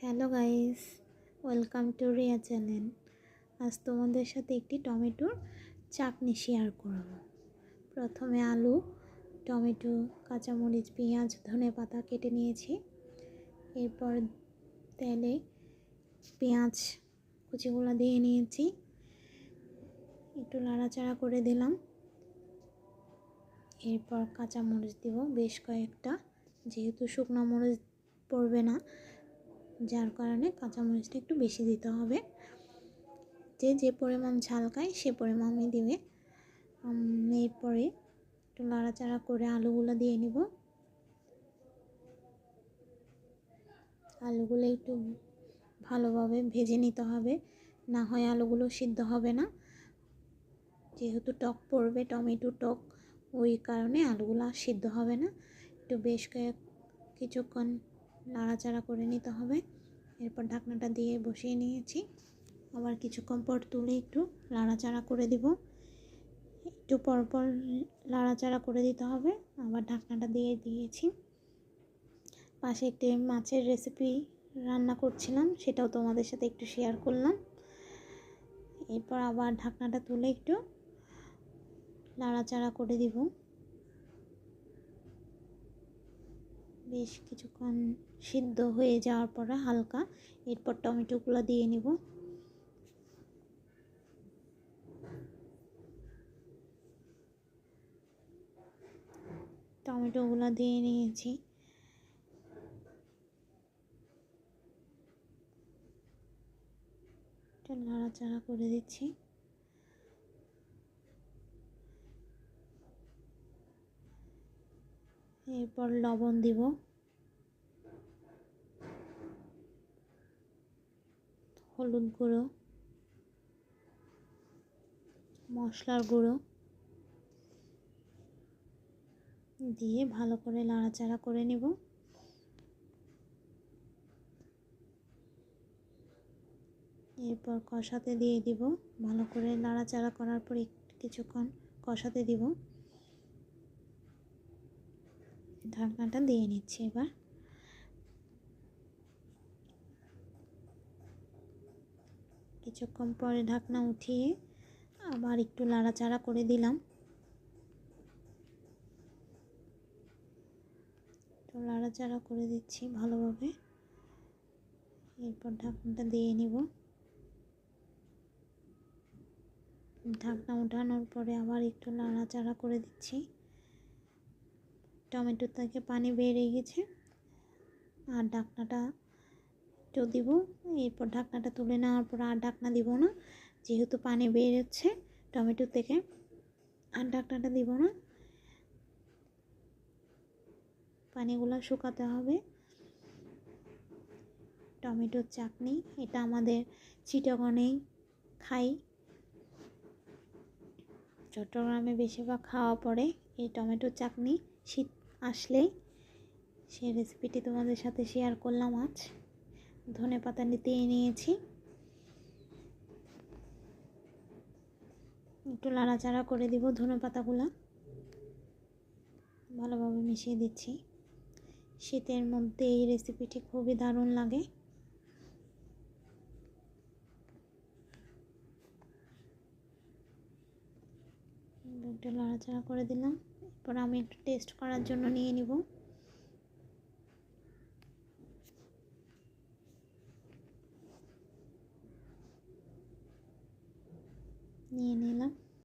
Hello guys, welcome to Riya channel. আজ তোমাদের সাথে একটি টমেটোর চাটনি শেয়ার করব। প্রথমে আলু, টমেটো, কাঁচামরিচ, পেঁয়াজ, ধনেপাতা কেটে নিয়েছি। এরপর তেলে পেঁয়াজ কুচিগুলো দিয়ে নিয়েছি, একটু নাড়াচাড়া করে দিলাম। এরপর কাঁচামরিচ দিব বেশ কয়েকটা, যেহেতু শুকনো মরিচ পড়বে না, যার কারণে কাঁচামরিচটা একটু বেশি দিতে হবে। যে পরিমাণ ঝাল খায় সে পরিমাণই দিবে। এরপরে একটু নাড়াচাড়া করে আলুগুলো দিয়ে নিব। আলুগুলো একটু ভালোভাবে ভেজে নিতে হবে, না হয় আলুগুলো সিদ্ধ হবে না। যেহেতু টক পড়বে, টমেটো টক, ওই কারণে আলুগুলো সিদ্ধ হবে না। একটু বেশ কিছুক্ষণ নাড়াচাড়া করে নিতে হবে। এরপর ঢাকনাটা দিয়ে বসিয়ে নিয়েছি। আবার কিছুক্ষণ পর তুলে একটু নাড়াচাড়া করে দিব। একটু পরপর নাড়াচাড়া করে দিতে হবে। আবার ঢাকনাটা দিয়ে দিয়েছি। পাশে একটি মাছের রেসিপি রান্না করছিলাম, সেটাও তোমাদের সাথে একটু শেয়ার করলাম। এরপর আবার ঢাকনাটা তুলে একটু নাড়াচাড়া করে দিব। বেশ কিছুক্ষণ সিদ্ধ হয়ে যাওয়ার পরে হালকা, এরপর টমেটোগুলো দিয়ে নিব। টমেটোগুলো দিয়ে নিয়েছি। নাড়াচাড়া করে দিচ্ছি। এরপর লবণ দিব, হলুদ গুঁড়ো, মশলার গুঁড়ো দিয়ে ভালো করে নাড়াচাড়া করে নিব। এরপর কষাতে দিয়ে দিব। ভালো করে নাড়াচাড়া করার পর কিছুক্ষণ কষাতে দিব। ঢাকনাটা দিয়ে নিচ্ছি। এবার কিছুক্ষণ পরে ঢাকনা উঠিয়ে আবার একটু নাড়াচাড়া করে দিলাম। একটু নাড়াচাড়া করে দিচ্ছি ভালোভাবে। এরপর ঢাকনাটা দিয়ে নিব। ঢাকনা উঠানোর পরে আবার একটু নাড়াচাড়া করে দিচ্ছি। টমেটো থেকে পানি বেরিয়ে গেছে, আর ঢাকনাটা একটু দিব। এরপর ঢাকনাটা তুলে নেওয়ার পর আর ঢাকনা দিব না, যেহেতু পানি বেরোচ্ছে টমেটো থেকে, আর ঢাকনাটা দিব না। পানিগুলো শুকাতে হবে। টমেটোর চাটনি, এটা আমাদের চিটাগংয়েই খাই। চট্টগ্রামে বেশিরভাগ খাওয়া পড়ে এই টমেটোর চাটনি। শীত আসলেই সেই রেসিপিটি তোমাদের সাথে শেয়ার করলাম আজ। ধনেপাতা দিয়ে নিয়েছি, একটু নাড়াচাড়া করে দিব। ধনেপাতাগুলো ভালোভাবে মিশিয়ে দিচ্ছি। শীতের মধ্যে এই রেসিপিটি খুবই দারুণ লাগে। একটু নাড়াচাড়া করে দিলাম। এরপর আমি একটু টেস্ট করার জন্য নিয়ে নিব। নিয়ে নিলাম।